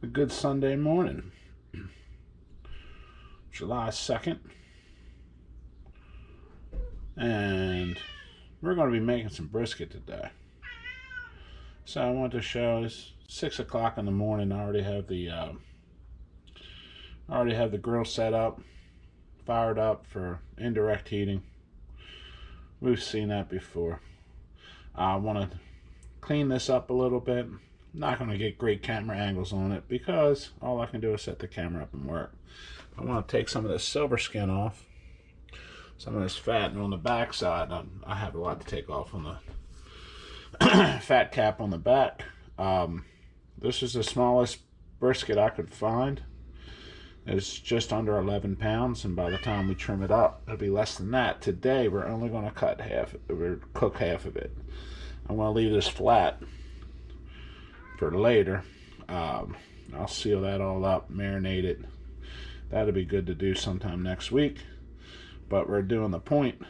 A good Sunday morning, July 2nd, and we're going to be making some brisket today. So I want to show it's 6 o'clock in the morning. I already have the grill set up, fired up for indirect heating. We've seen that before. I want to clean this up a little bit. I'm not going to get great camera angles on it because all I can do is set the camera up and work. I want to take some of this silver skin off, some of this fat, and on the back side I have a lot to take off on the fat cap on the back. This is the smallest brisket I could find. It's just under 11 pounds, and by the time we trim it up, it'll be less than that. Today, we're only going to cook half of it. I'm going to leave this flat for later. I'll seal that all up, marinate it. That'll be good to do sometime next week. But we're doing the point.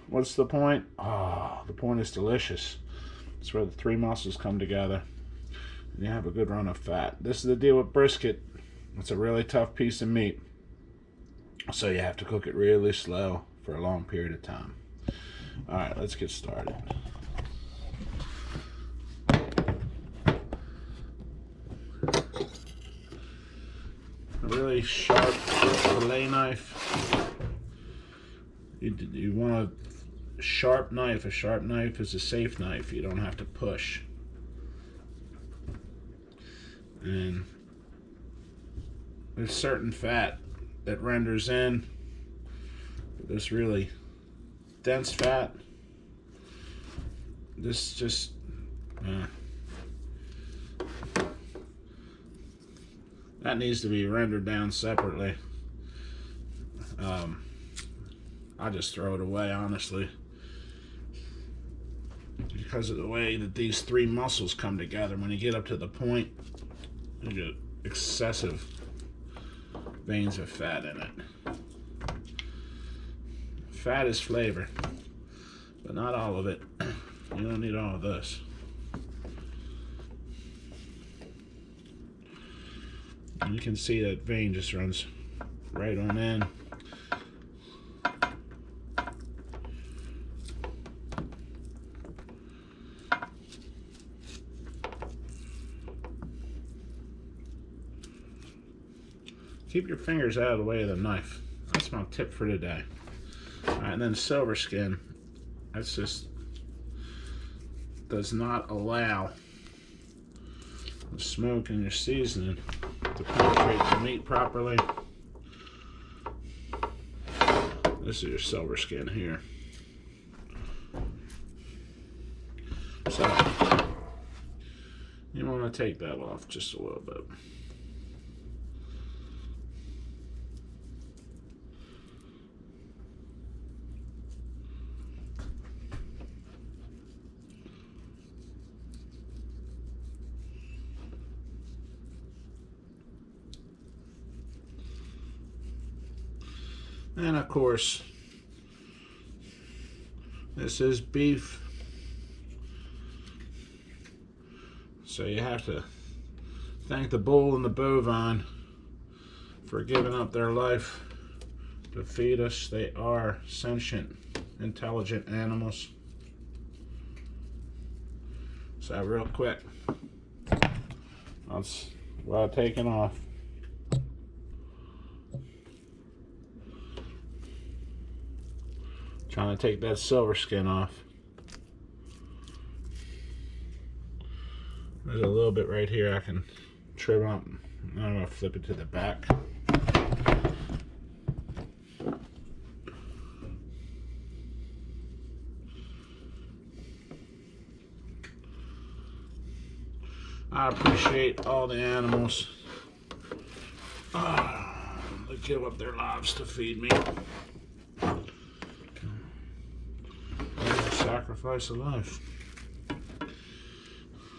What's the point? Oh, the point is delicious. It's where the three muscles come together, and you have a good run of fat. This is the deal with brisket. It's a really tough piece of meat, so you have to cook it really slow for a long period of time. All right, let's get started. A really sharp fillet knife. You want a sharp knife. A sharp knife is a safe knife. You don't have to push. And there's certain fat that renders in, but this really dense fat, this just that needs to be rendered down separately. I just throw it away, honestly, because of the way that these three muscles come together. When you get up to the point, you get excessive veins of fat in it. Fat is flavor, but not all of it. You don't need all of this. And you can see that vein just runs right on in. Keep your fingers out of the way of the knife. That's my tip for today. Alright, and then silver skin. That's just does not allow the smoke and your seasoning to penetrate the meat properly. This is your silver skin here. So you want to take that off just a little bit. And of course, this is beef, so you have to thank the bull and the bovine for giving up their life to feed us. They are sentient, intelligent animals. So real quick, that's well taken off. Trying to take that silver skin off. There's a little bit right here I can trim up. I'm going to flip it to the back. I appreciate all the animals that give up their lives to feed me. Sacrifice of life.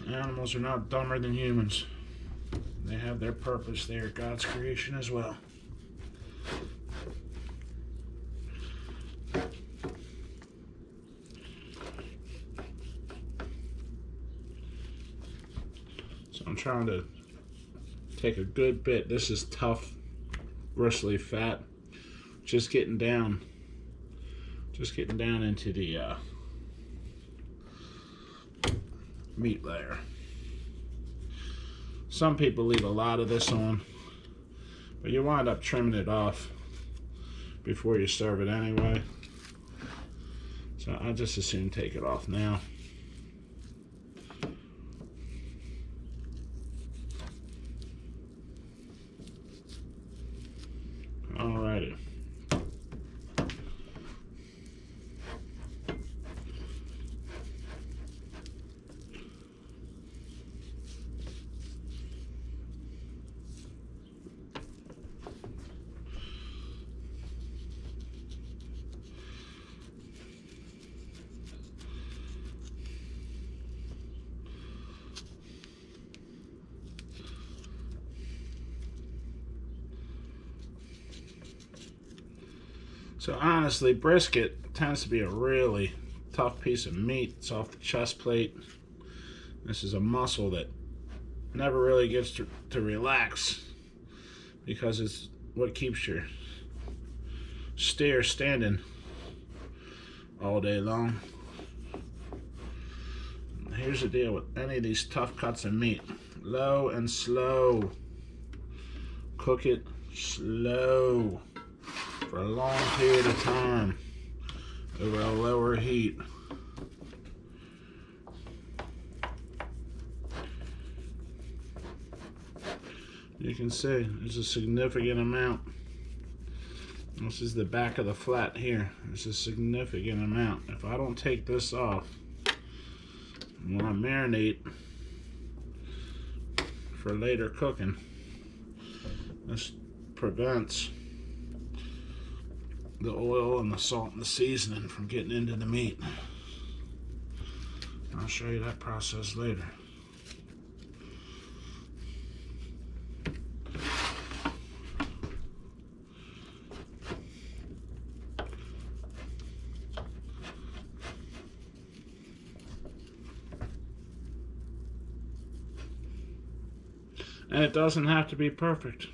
Animals are not dumber than humans. They have their purpose. They are God's creation as well. So I'm trying to Take a good bit. This is tough, bristly fat. Just getting down into the meat layer. Some people leave a lot of this on, but you wind up trimming it off before you serve it anyway. So I just as soon take it off now. Alrighty. So honestly, brisket tends to be a really tough piece of meat. It's off the chest plate. This is a muscle that never really gets to relax because it's what keeps your steer standing all day long. Here's the deal with any of these tough cuts of meat. Low and slow. Cook it slow for a long period of time over a lower heat. You can see there's a significant amount. This is the back of the flat here. There's a significant amount. If I don't take this off when I marinate for later cooking, this prevents the oil and the salt and the seasoning from getting into the meat. I'll show you that process later. And it doesn't have to be perfect.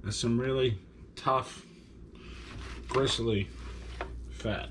There's some really tough, bristly fat.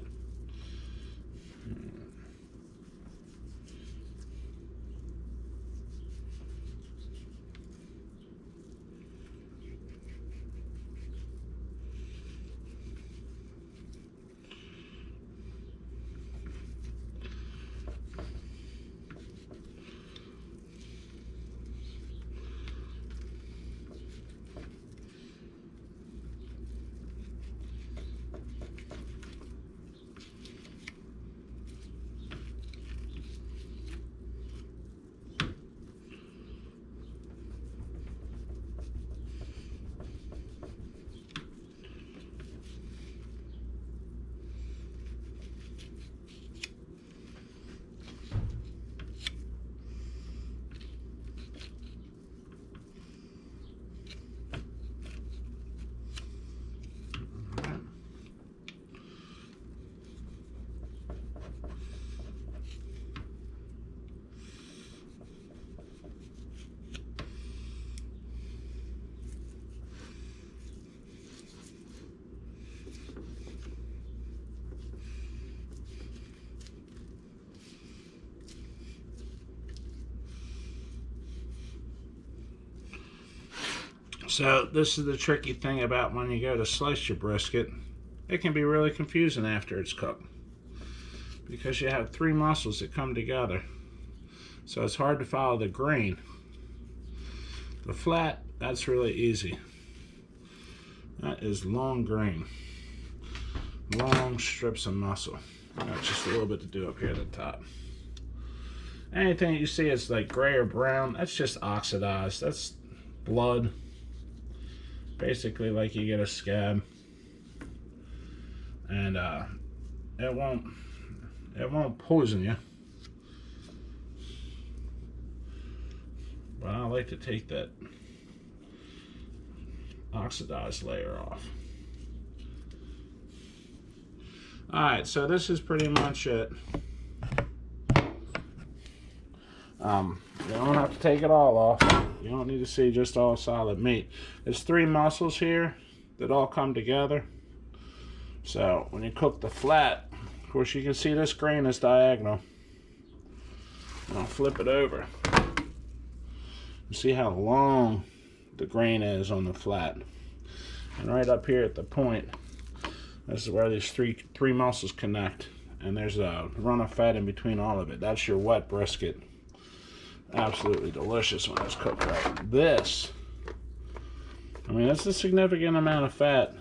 So this is the tricky thing about when you go to slice your brisket. It can be really confusing after it's cooked because you have three muscles that come together. So it's hard to follow the grain. The flat, that's really easy. That is long grain. Long strips of muscle. Got just a little bit to do up here at the top. Anything you see is like gray or brown, that's just oxidized. That's blood. Basically like you get a scab. And it won't poison you. but I like to take that oxidized layer off. Alright, so this is pretty much it. You don't have to take it all off. You don't need to see just all solid meat. There's 3 muscles here that all come together. So when you cook the flat, of course you can see this grain is diagonal. And I'll flip it over. You see how long the grain is on the flat. And right up here at the point, this is where these three muscles connect. And there's a run of fat in between all of it. That's your wet brisket. Absolutely delicious when it's cooked right. This, I mean, that's a significant amount of fat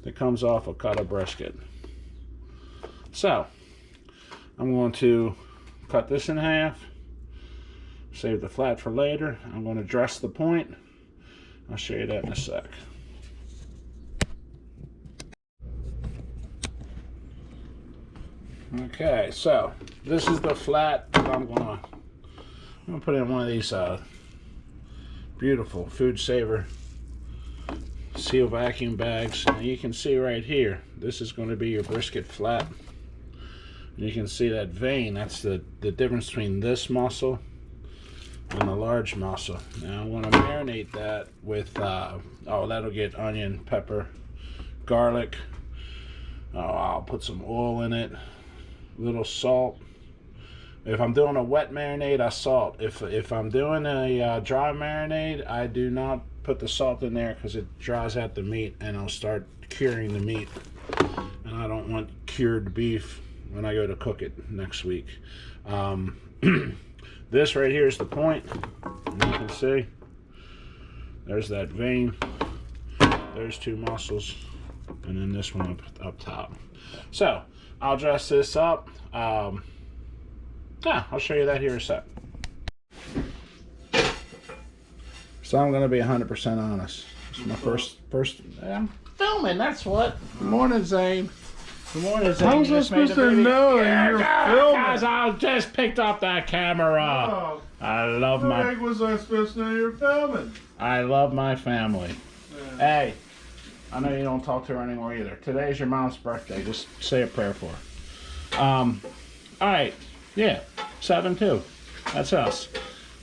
that comes off a cut of brisket. So, I'm going to cut this in half, save the flat for later. I'm going to dress the point. I'll show you that in a sec. Okay, so this is the flat that I'm gonna put in one of these beautiful food saver seal vacuum bags. And you can see right here, this is going to be your brisket flat. And you can see that vein, that's the difference between this muscle and the large muscle. Now I'm going to marinate that with, that'll get onion, pepper, garlic. I'll put some oil in it, a little salt. If I'm doing a wet marinade, I salt. If I'm doing a dry marinade, I do not put the salt in there because it dries out the meat and I'll start curing the meat. And I don't want cured beef when I go to cook it next week. This right here is the point. And you can see there's that vein. There's 2 muscles. And then this one up top. So I'll dress this up. I'll show you that here in a sec. So I'm going to be 100% honest. This is my first. I'm filming. That's what. Good morning, Zane. Good morning, Zane. How was I supposed to know that you're filming? Guys, I just picked up that camera. Oh, I love my. How was I supposed to know you're filming? I love my family. Yeah. Hey, I know you don't talk to her anymore either. Today's your mom's birthday. Just say a prayer for her. All right. Yeah, 7-2. That's us.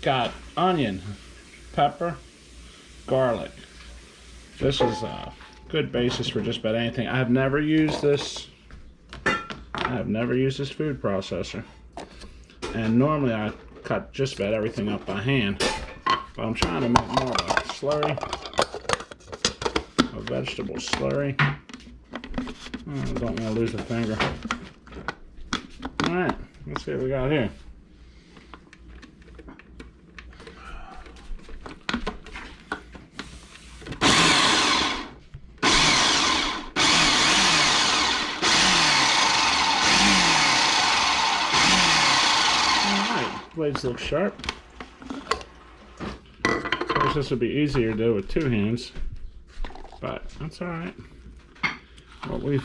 Got onion, pepper, garlic. This is a good basis for just about anything. I have never used this. I have never used this food processor. And normally I cut just about everything up by hand. But I'm trying to make more of a slurry. A vegetable slurry. I don't want to lose a finger. Alright. Let's see what we got here. Alright, blades look sharp. Of course, this would be easier to do with 2 hands, but that's alright. What we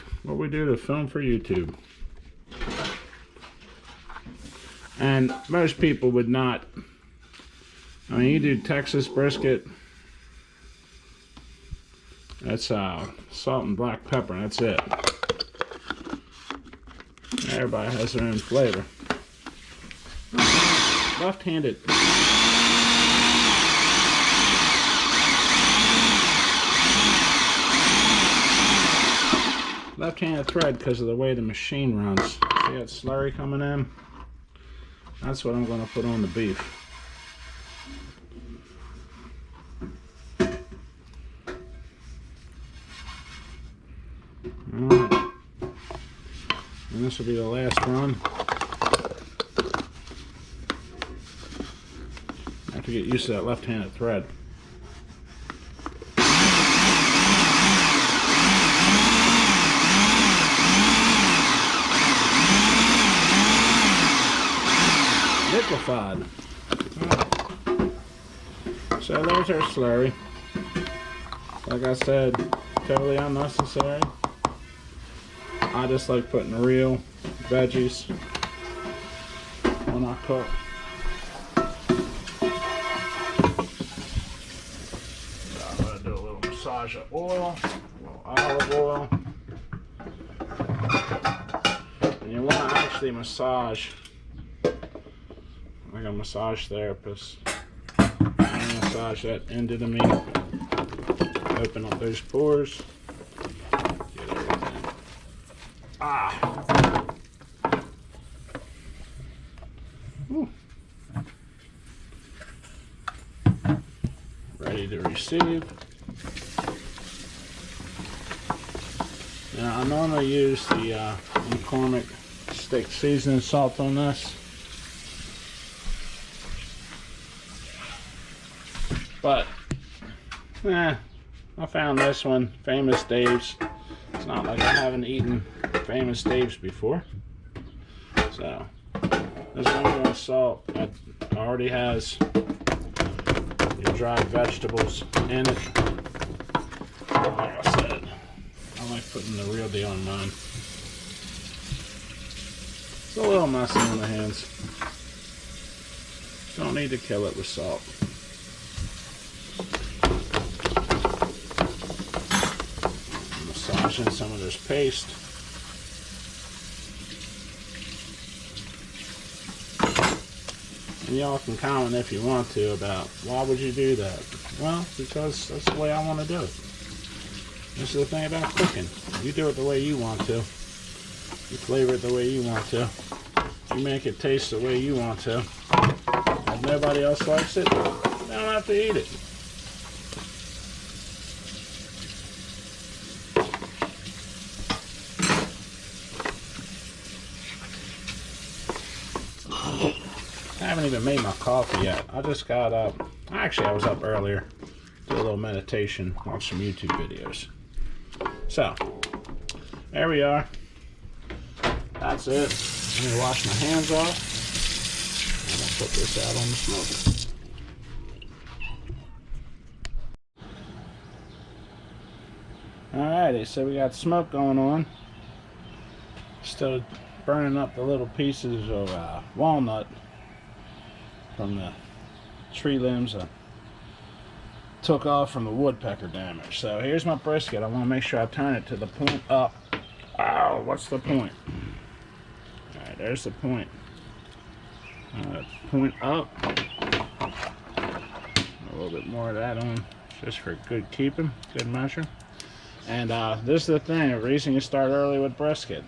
do to film for YouTube. And most people would not. I mean, you do Texas brisket. That's salt and black pepper. That's it. Everybody has their own flavor. Left-handed. Left-handed thread because of the way the machine runs. See that slurry coming in? That's what I'm going to put on the beef. Alright. And this will be the last run. I have to get used to that left-handed thread. Liquefied. So there's our slurry. Like I said, totally unnecessary. I just like putting real veggies when I cook. massage of oil, a little olive oil. And you want to actually massage like a massage therapist. Massage that into the meat. Open up those pores. Get everything. Whew. Ready to receive. Now I normally use the McCormick steak seasoning salt on this, but I found this one, Famous Dave's. It's not like I haven't eaten Famous Dave's before. So this one with salt that already has your dried vegetables in it. Like I said, I like putting the real deal on mine. It's a little messy on the hands. Don't need to kill it with salt. Massaging some of this paste. And y'all can comment if you want to about why would you do that. Well, because that's the way I want to do it. This is the thing about cooking. You do it the way you want to. You flavor it the way you want to. You make it taste the way you want to. If nobody else likes it, they don't have to eat it. I haven't even made my coffee yet. I just got up. Actually, I was up earlier. Did a little meditation, watch some YouTube videos. So, there we are. That's it. I'm going to wash my hands off. I'm going to put this out on the smoker. Alrighty, so we got smoke going on. Still burning up the little pieces of walnut from the tree limbs I took off from the woodpecker damage. So here's my brisket. I want to make sure I turn it to the point up. Oh, what's the point? Alright, there's the point. Point up. A little bit more of that on, just for good keeping, good measure. And this is the thing, the reason you start early with brisket.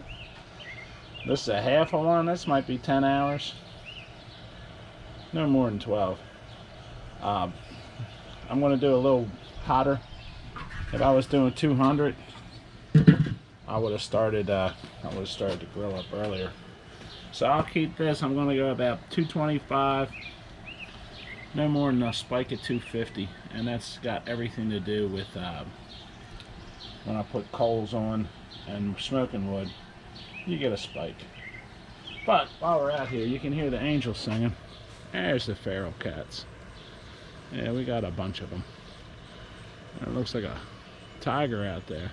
This is a half of one. This might be 10 hours. No more than 12. I'm going to do a little hotter. If I was doing 200, I would have started to grill up earlier. So I'll keep this. I'm going to go about 225. No more than a spike at 250, and that's got everything to do with when I put coals on and smoking wood, you get a spike. But while we're out here, you can hear the angels singing. There's the feral cats. Yeah, we got a bunch of them. It looks like a tiger out there.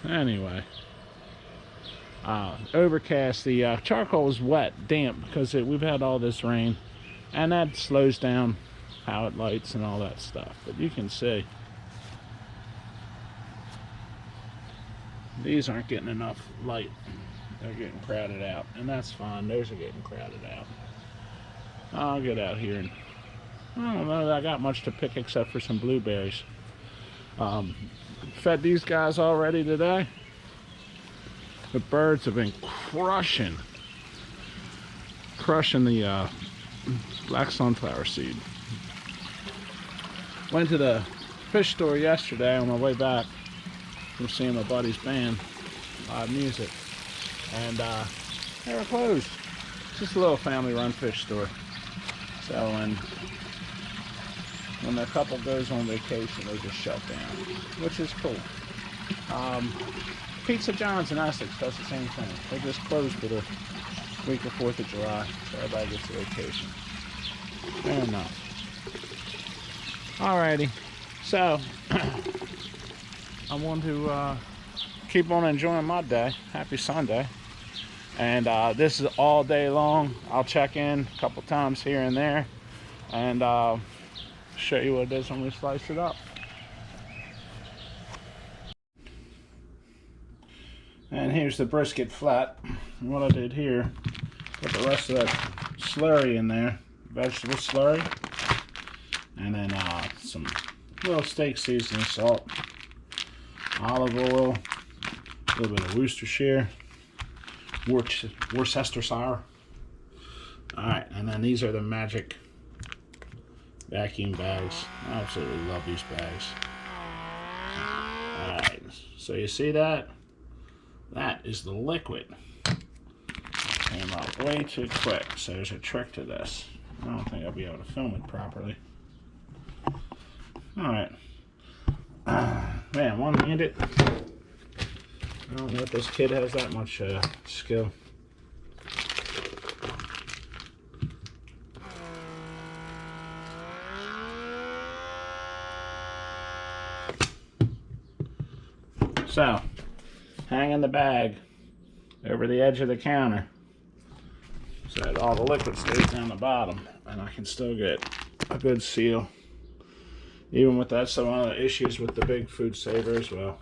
Anyway, overcast. The charcoal is wet, damp, because we've had all this rain, and that slows down how it lights and all that stuff. But you can see these aren't getting enough light. They're getting crowded out, and that's fine. Those are getting crowded out. I'll get out here, and I don't know that I got much to pick except for some blueberries. Fed these guys already today. The birds have been crushing the black sunflower seed. Went to the fish store yesterday on my way back from seeing my buddy's band, live music, and they were closed. It's just a little family-run fish store. So when the couple goes on vacation, they just shut down, which is cool. Pizza John's in Essex does the same thing. They just closed for the week of 4th of July, so everybody gets a vacation. Fair enough. Alrighty, so I want to keep on enjoying my day. Happy Sunday. And this is all day long. I'll check in a couple times here and there, and show you what it is when we slice it up. And here's the brisket flat. And what I did here, put the rest of that slurry in there, vegetable slurry, and then some little steak seasoning, salt, olive oil, a little bit of Worcestershire, Worcestershire. Alright, and then these are the magic vacuum bags. I absolutely love these bags. Alright, so you see that? That is the liquid. Came out way too quick, so there's a trick to this. I don't think I'll be able to film it properly. Alright. Man, one-handed. I don't know if this kid has that much skill. So, hanging the bag over the edge of the counter so that all the liquid stays down the bottom and I can still get a good seal. Even with that, some other issues with the big food saver as well.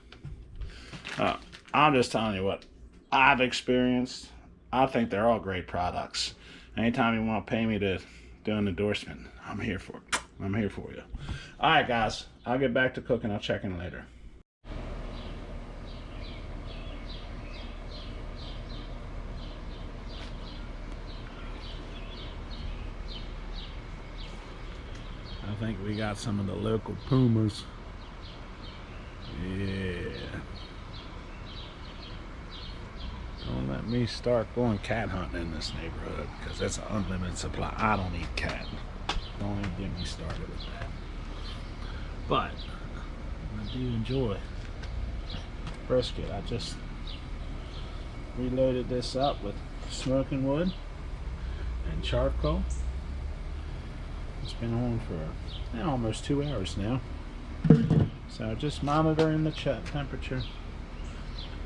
I'm just telling you what I've experienced. I think they're all great products. Anytime you want to pay me to do an endorsement, I'm here for it. I'm here for you. Alright guys, I'll get back to cooking. I'll check in later. I think we got some of the local pumas. Yeah. Don't let me start going cat hunting in this neighborhood because it's an unlimited supply. I don't eat cat. Don't even get me started with that. But I do enjoy brisket. I just reloaded this up with smoking wood and charcoal. It's been on for almost 2 hours now. So just monitoring the temperature.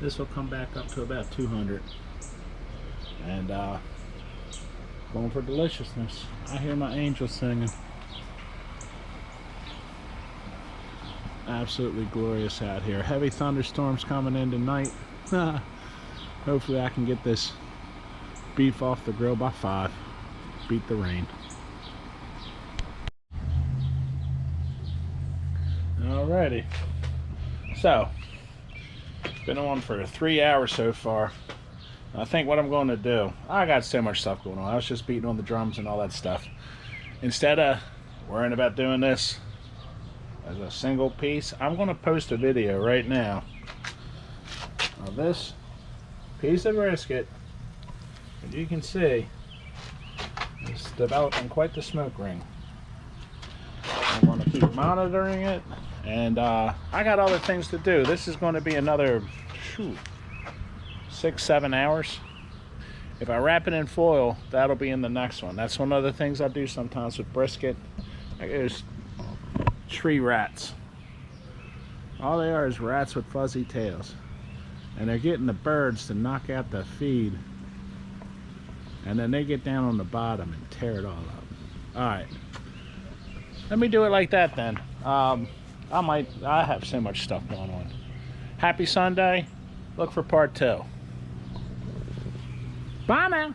This will come back up to about 200. And going for deliciousness. I hear my angels singing. Absolutely glorious out here. Heavy thunderstorms coming in tonight. Hopefully I can get this beef off the grill by 5. Beat the rain. Alrighty, so it's been on for 3 hours so far. I think what I'm going to do, I got so much stuff going on. I was just beating on the drums and all that stuff. Instead of worrying about doing this as a single piece, I'm going to post a video right now of this piece of brisket. As you can see, it's developing quite the smoke ring. I'm going to keep monitoring it. And I got other things to do. This is going to be another 6-7 hours. If I wrap it in foil, that'll be in the next one. That's one of the things I do sometimes with brisket. There's tree rats. All they are is rats with fuzzy tails. And they're getting the birds to knock out the feed. And then they get down on the bottom and tear it all up. Alright. Let me do it like that then. I have so much stuff going on. Happy Sunday. Look for part 2. Bye now.